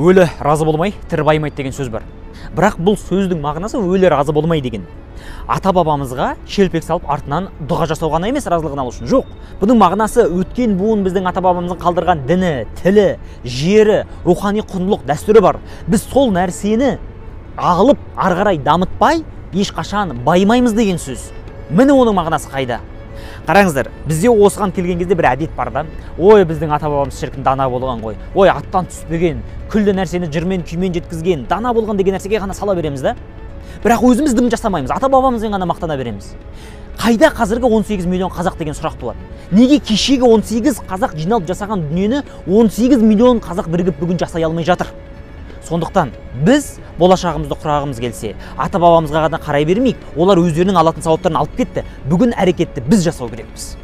Өлі разы болмай, тірі байымайды деген сөз бар. Бірақ бұл сөздің мағынасы өлі разы болмай деген. Ата бабамызға шелпек салып артынан дұға жасау ғана емес, разылығын алу үшін. Жоқ. Бұның мағынасы өткен буын біздің ата бабамыздың қалдырған діні, тілі, жері, рухани құндылық, дәстүрі бар. Біз сол нәрсені алып, ары қарай дамытпай, ешқашан байымаймыз деген сөз. Міне оның мағынасы қайда? Қараңыздар, бізде осыған келген кезде бір әдет бар да. Ой, біздің ата бабамыз шіркін дана болған ғой. Ой, аттан түспеген, күлді нәрсені жырмен күймен жеткізген, дана болған деген нәрсеге ғана сала береміз да. Бірақ өзіміз дым жасамаймыз, ата бабамызбен ғана мақтана береміз. Қайда қазіргі 18 миллион қазақ деген сұрақ туады? Неге кешегі 18 қазақ жиналып жасаған дүниені 18 миллион қазақ бірігіп бүгін жасай алмай жатыр? Сондықтан біз болашағымызды құрағымыз келсе, ата бабамызға ғана қарай бермейік, олар өздерінің алатын сауаптарын алып кетті. Бүгін әрекетті біз жасау керекпіз.